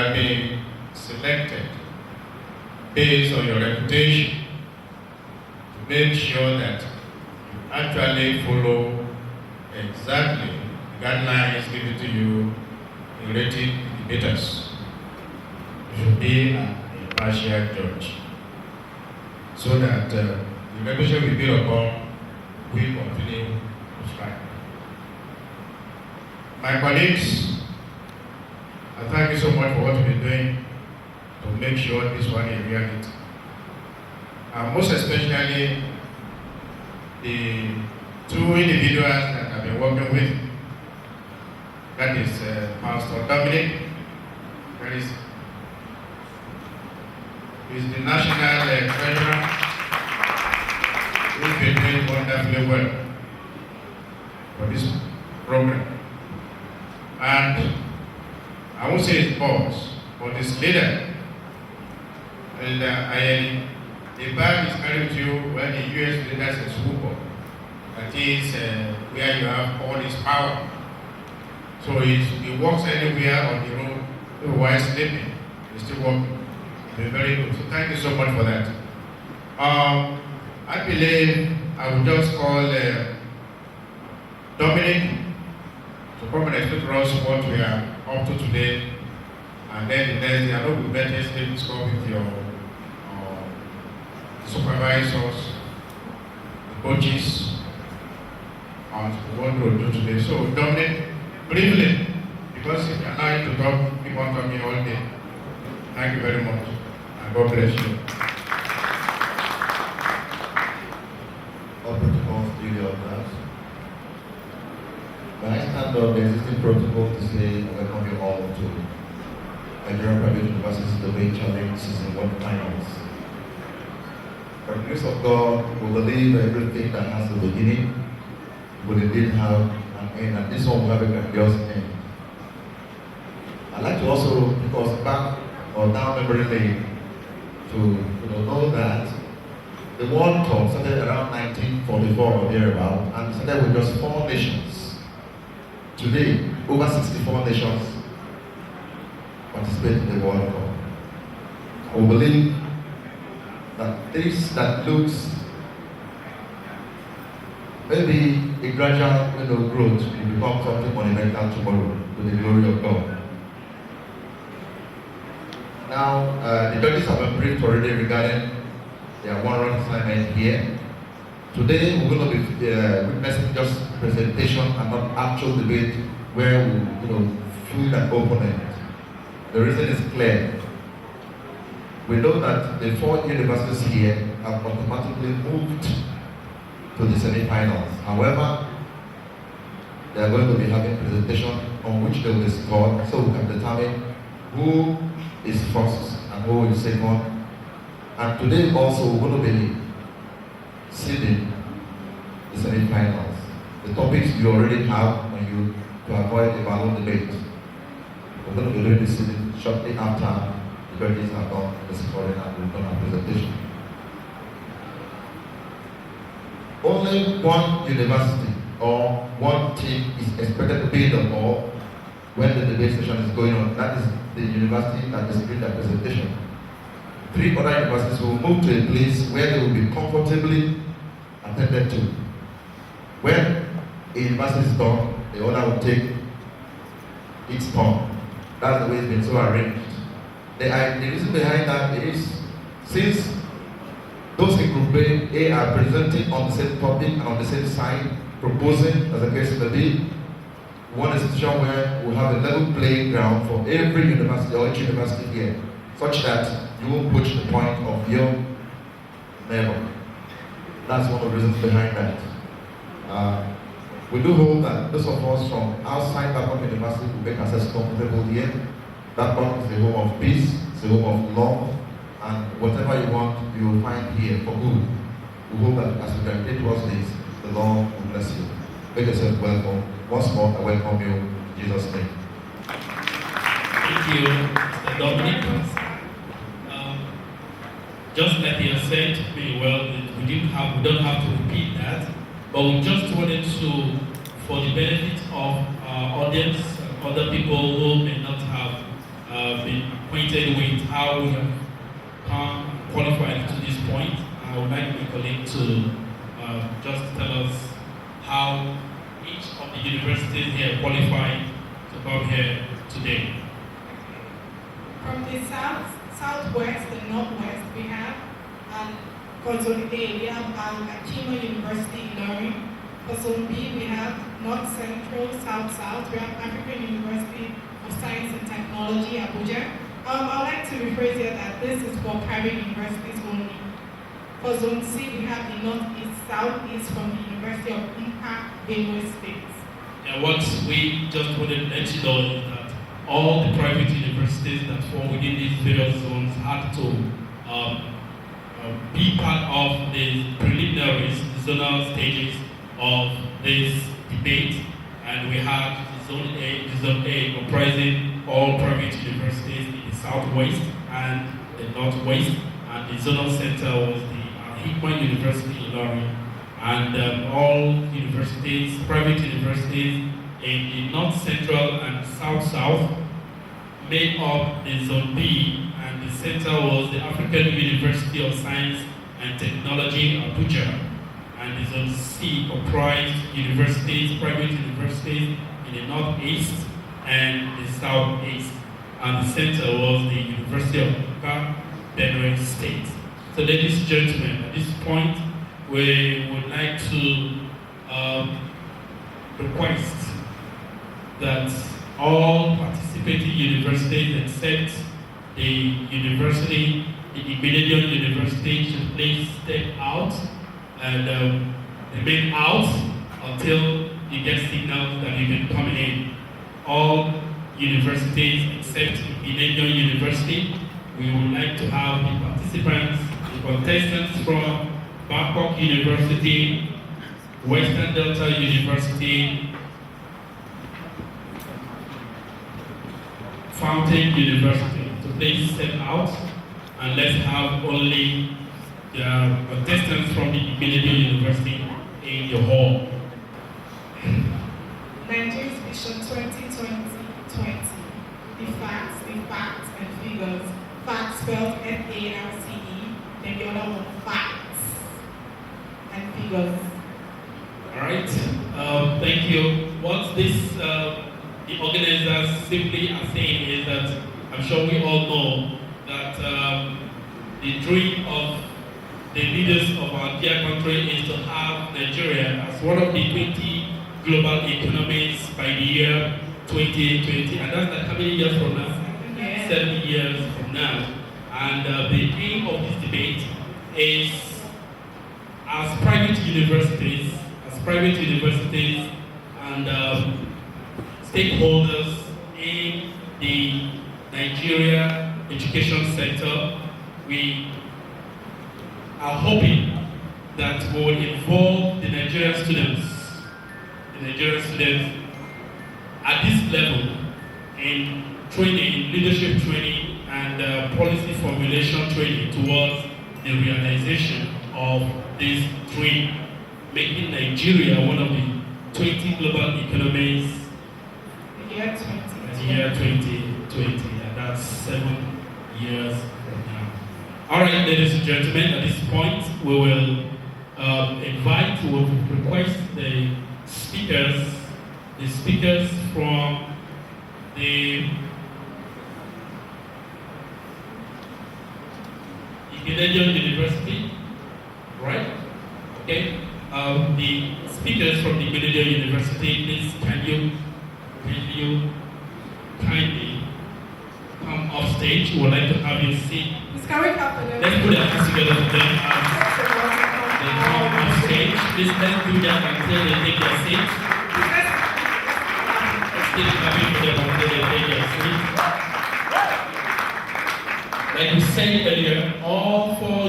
are being selected based on your reputation to make sure that you actually follow exactly the guidelines given to you in rating debaters. You should be an impartial judge so that the reputation we build upon will continue to strive. My colleagues, I thank you so much for what you've been doing to make sure this one is reality. And most especially the two individuals that I've been working with, that is Pastor Dominic, that is the national treasurer, who's been doing wonderfully well for this program. And I won't say his boss, but his leader. And the bag is carried to you when the US leaders is football. That is where you have all this power. So he walks anywhere on the road while sleeping. He's still walking. It's very good. So thank you so much for that. I believe I will just call Dominic to come and explain to us what we are up to today. And then the next day, I know we'll better discuss with your supervisors, the coaches, and what we'll do today. So Dominic, briefly, because if you allow you to talk, you won't talk me all day. Thank you very much, and God bless you. All protocols duly observed. When I stand up the existing protocol to say I welcome you all to Nigerian Private University's Debate Challenge Season 1 Finals. By the grace of God, we believe everything that has a beginning will indeed have an end, and this one will have a grandiose end. I'd like to also take us back or down memory lane to know that the World Cup started around 1944 or thereabout, and started with just 4 nations. Today, over 64 nations participate in the World Cup. We believe that this that looks maybe a gradual growth will become something monumental tomorrow to the glory of God. Now, the judges have been briefed already regarding their one-run assignment here. Today, we're going to be witnessing just presentation and not actual debate where we field an opponent. The reason is clear. We know that the 4 universities here have automatically moved to the semi-finals. However, they are going to be having presentation on which they will score, so we can determine who is first and who is second. And today also we're going to be seeding the semi-finals. The topics you already have to avoid a balloon debate. We're going to be doing the seeding shortly after the judges have done the scoring and we've done our presentation. Only one university or one team is expected to be in the hall when the debate session is going on. That is the university that is doing their presentation. 3 other universities will move to a place where they will be comfortably attended to. When a university is done, the other will take its turn. That's the way it's been so arranged. The reason behind that is since those in Group A are presenting on the same topic and on the same side, proposing, as the case may be, one institution where we have a level playing ground for every university or each university here, such that you won't push the point of your level. That's one of the reasons behind that. We do hope that those of us from outside Babcock University will make ourselves comfortable here. Babcock is the home of peace, it's the home of love, and whatever you want, you will find here for good. We hope that as we graduate towards this, the Lord will bless you. Make yourself welcome. Once more, I welcome you in Jesus' name. Thank you, Mr. Dominic. Just like you said very well, we don't have to repeat that, but we just wanted to, for the benefit of our audience, other people who may not have been acquainted with how we have come qualified to this point. I would like my colleague to just tell us how each of the universities here qualified to come here today. From the southwest and northwest, we have for zone A, we have Akima University in Ilorin. For zone B, we have North Central, South, we have African University of Science and Technology, Abuja. I would like to rephrase here that this is for private universities only. For zone C, we have the Northeast, Southeast from the University of Inca, Benue State. Yeah, what we just wanted to let you know is that all the private universities that fall within these various zones had to be part of the preliminaries, the zonal stages of this debate, and we had the Zone A comprising all private universities in the southwest and the northwest, and the zonal center was the Hikman University in Ilorin, and all universities, private universities in the north central and south made up the Zone B, and the center was the African University of Science and Technology, Abuja. And the Zone C comprised universities, private universities in the northeast and the southeast. And the center was the University of Okada, Benue State. So ladies and gentlemen, at this point, we would like to request that all participating universities except the university, the Igbenedion University, should please step out and remain out until you get signals that you can come in. All universities except Igbenedion University, we would like to have the participants, the contestants from Babcock University, Western Delta University, Fountain University. So please step out and let's have only the contestants from the Igbenedion University in the hall. Nigeria's Vision 2020. The facts and figures. Facts spelled F-A-R-C-E, then the other one, facts and figures. Alright, thank you. What this, the organizers simply are saying is that I'm sure we all know that the dream of the leaders of our dear country is to have Nigeria as one of the 20 global economies by the year 2020, and that's like how many years from now? 7 years from now. And the aim of this debate is, as private universities and stakeholders in the Nigeria education sector, we are hoping that we will involve the Nigerian students at this level in training, leadership training, and policy formulation training towards the realization of this dream, making Nigeria one of the 20 global economies The year 2020, and that's 7 years from now. All right, ladies and gentlemen, at this point, we will request the speakers from the Igbenedion University, right? Okay. The speakers from the Igbenedion University, please can you kindly come off stage? We would like to have you sit. Let's put our hands together for them as they come off stage. Please let's do that until they take their seats. Let's keep having for them until they take their seats. Like we said earlier, all four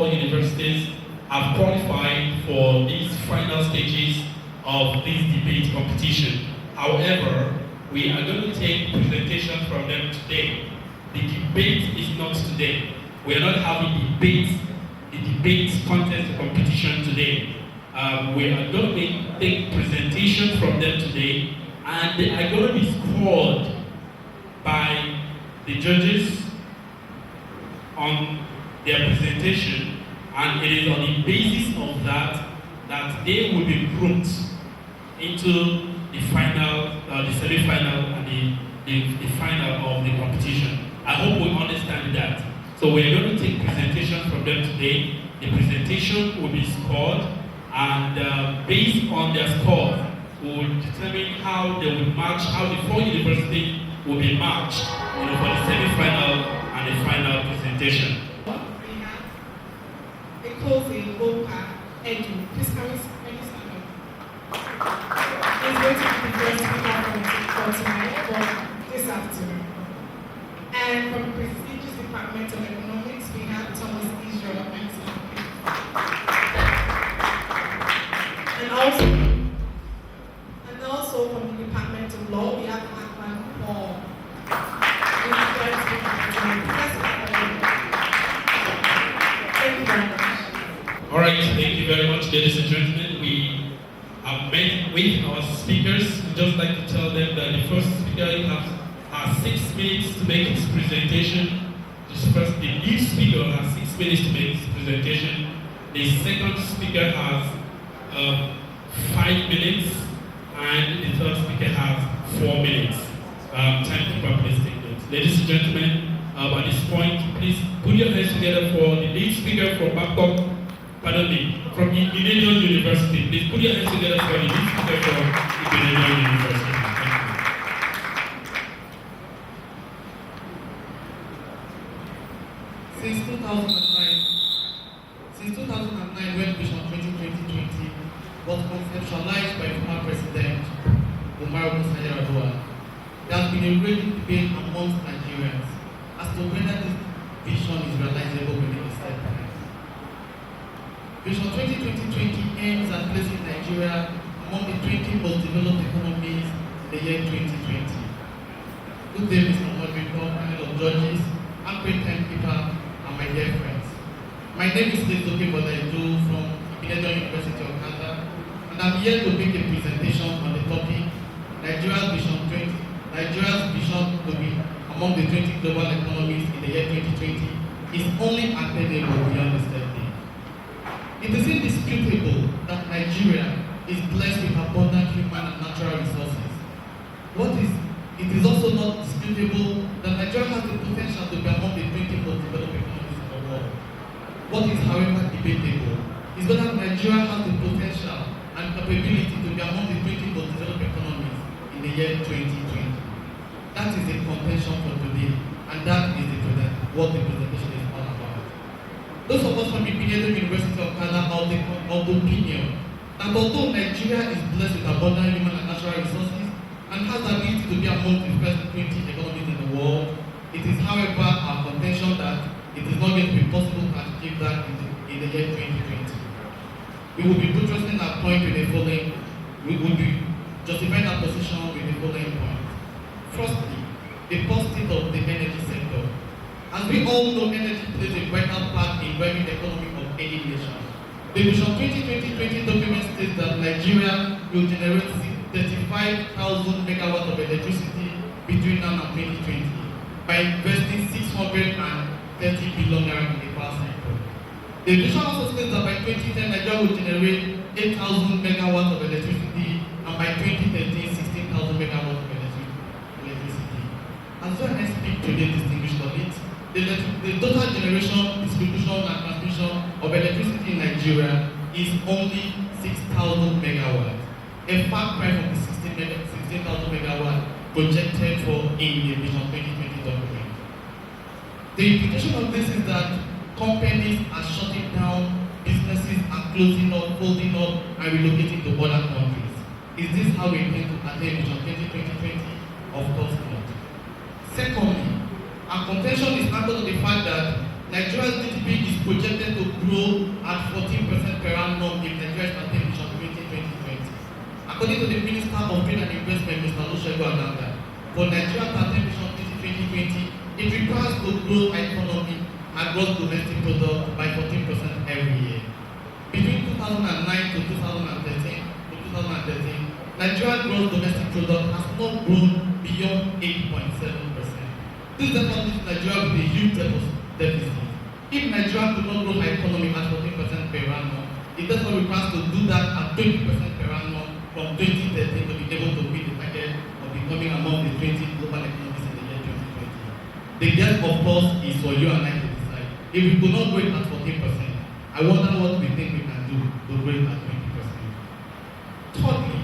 universities have qualified for these final stages of this debate competition. However, we are going to take presentation from them today. The debate is not today. We are not having the debate contest competition today. We are going to take presentation from them today, and they are going to be scored by the judges on their presentation, and it is on the basis of that that they will be grouped into the final, the semi-final, and the final of the competition. I hope we understand that. So we're going to take presentations from them today. The presentation will be scored, and based on their score, we will determine how they will match, how the 4 universities will be matched, for the semi-final and the final presentation. We have Ikozi Boka Edu. Please can you stand up? He's going to be the first speaker for tonight, for this afternoon. And from the prestigious Department of Economics, we have Thomas Israel. And also from the Department of Law, we have Akman Paul. Thank you very much. All right, thank you very much, ladies and gentlemen. We have met with our speakers. We'd just like to tell them that the first speaker has 6 minutes to make his presentation. The lead speaker has 6 minutes to make his presentation. The second speaker has 5 minutes, and the third speaker has 4 minutes. Timekeeper, please take notes. Ladies and gentlemen, at this point, please put your hands together for the lead speaker from Babcock, from Igbenedion University. Please put your hands together for the lead speaker from Igbenedion University. Since 2009, when Vision 2020 was conceptualized by former President Ohara, there has been a raging debate amongst Nigerians as to whether this vision is realizable within a set time. Vision 2020 aims at placing Nigeria among the 20 most developed economies in the year 2020. Good day, Mr. Moderator, panel of judges, acting timekeeper, and my dear friends. My name is Igbenedion from Igbenedion University, Okada, and I'm here to make a presentation on the topic Nigeria's vision to be among the 20 global economies in the year 2020 is only attainable beyond the day. It is indisputable that Nigeria is blessed with abundant human and natural resources. It is also not disputable that Nigeria has the potential to be among the 20 most developed economies in the world. What is, however, debatable is whether Nigeria has the potential and capability to be among the 20 most developed economies in the year 2020. That is the contention for today, and that is what the presentation is all about. Those of us from Igbenedion University of Okada are of the opinion that although Nigeria is blessed with abundant human and natural resources and has the ability to be among the first 20 economies in the world, it is, however, our contention that it is not going to be possible to achieve that in the year 2020. We will be buttressing our point with the following. We will be justifying our position with the following points. Firstly, the positive of the energy sector. As we all know, energy plays a vital part in driving the economy of any nation. The Vision 2020 document states that Nigeria will generate 35,000 megawatts of electricity between now and 2020 by investing 630 billion naira in the power sector. The vision also states that by 2010, Nigeria will generate 8,000 megawatts of electricity, and by 2013, 16,000 megawatts of electricity. As well as I speak today, distinguished colleagues, the total generation, distribution, and transmission of electricity in Nigeria is only 6,000 megawatts, a far cry from the 16,000 megawatts projected for in the Vision 2020 document. The implication of this is that companies are shutting down, businesses are closing up, folding up, and relocating to other countries. Is this how we intend to attain Vision 2020? Of course not. Secondly, our contention is anchored on the fact that Nigeria's GDP is projected to grow at 14% per annum if Nigeria is to attain Vision 2020. According to the Minister of Trade and Investment, Mr. Oshogbe, for Nigeria to attain Vision 2020, it requires to grow our economy and gross domestic product by 14% every year. Between 2009 to 2013, Nigeria's gross domestic product has not grown beyond 8.7%. This therefore leaves Nigeria with a huge deficit. If Nigeria could not grow her economy at 14% per annum, it therefore requires to do that at 20% per annum from 2013 to be able to meet the target of becoming among the 20 global economies in the year 2020. The guess, of course, is for you and I to decide. If we could not grow it at 14%, I wonder what we think we can do to grow it at 20%. Thirdly,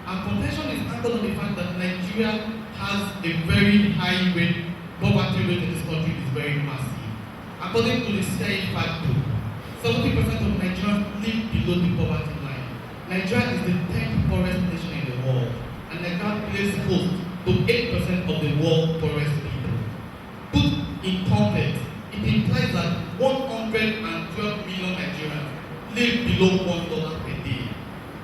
our contention is anchored on the fact that Nigeria has a very high rate, poverty rate in this country is very massive. According to the CIA factor, 70% of Nigerians live below the poverty line. Nigeria is the 10th poorest nation in the world, and Nigeria plays host to 8% of the world's poorest people. Put in context, it implies that 112 million Nigerians live below $1 per day.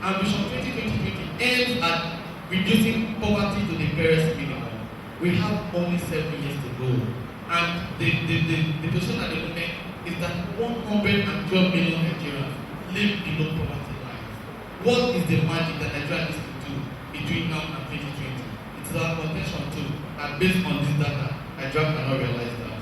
And Vision 2020 aims at reducing poverty to the barest minimum. We have only 7 years to go. And the position at the moment is that 112 million Nigerians live below poverty line. What is the magic that Nigeria needs to do between now and 2020? It is our contention too, and based on this data, Nigeria cannot realize that.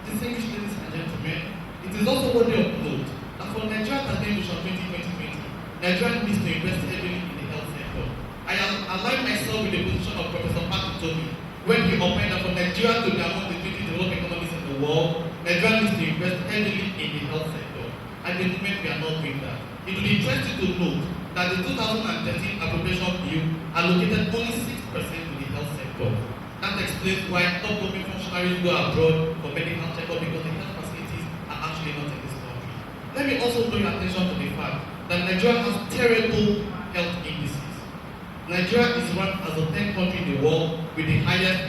Distinguished ladies and gentlemen, it is also worthy of note that for Nigeria to attain Vision 2020, Nigeria needs to invest heavily in the health sector. I am aligned myself with the position of Professor Babcock when he opined that for Nigeria to be among the 20 developed economies in the world, Nigeria needs to invest heavily in the health sector. At the moment, we are not doing that. It will be interesting to note that the 2013 appropriation bill allocated only 6% to the health sector. That explains why top government functionaries go abroad for medical checkup because the health facilities are actually not in this country. Let me also draw your attention to the fact that Nigeria has terrible health indices. Nigeria is ranked as the 10th country in the world with the highest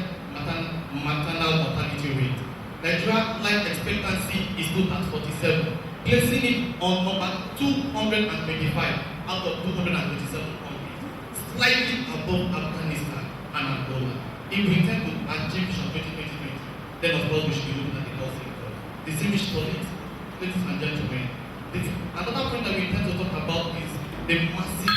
maternal mortality rate. Nigeria life expectancy is good at 47, placing it on number 225 out of 227 countries, slightly above Afghanistan and Angola. If we intend to achieve Vision 2020, then of course we should be looking at the health sector. Distinguished colleagues, ladies and gentlemen, another point that we intend to talk about is the massive.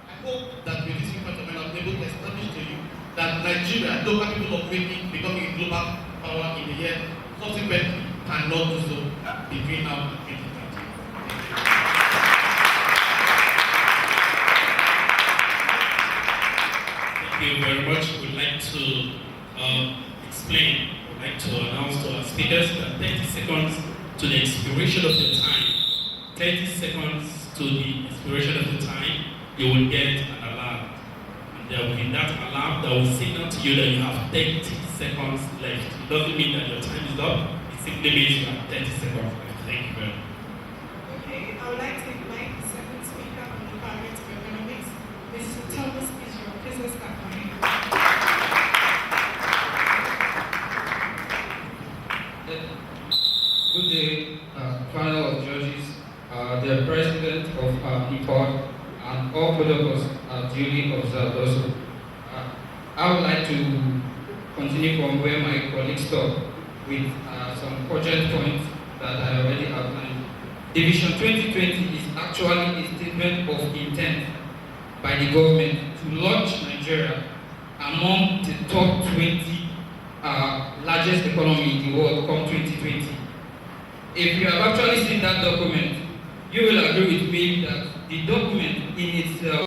I hope that with this information I am able to establish to you that Nigeria, though capable of becoming a global power in the year subsequently, cannot do so between now and 2020. Thank you very much. We'd like to explain, we'd like to announce to our speakers that 30 seconds to the expiration of the time, 30 seconds to the expiration of the time, you will get an alarm. And there will be that alarm that will signal to you that you have 30 seconds left. It doesn't mean that your time is up, it simply means you have 30 seconds left. Thank you very much. Okay, I would like to invite the second speaker from the Department of Economics, Mr. Thomas Israel. Please let's start for him. Good day, panel of judges, the president of Nipud, and all protocols are duly observed also. I would like to continue from where my colleagues stopped with some urgent points that I already outlined. Division 2020 is actually a statement of intent by the government to launch Nigeria among the top 20 largest economy in the world come 2020. If you have actually seen that document, you will agree with me that the document in itself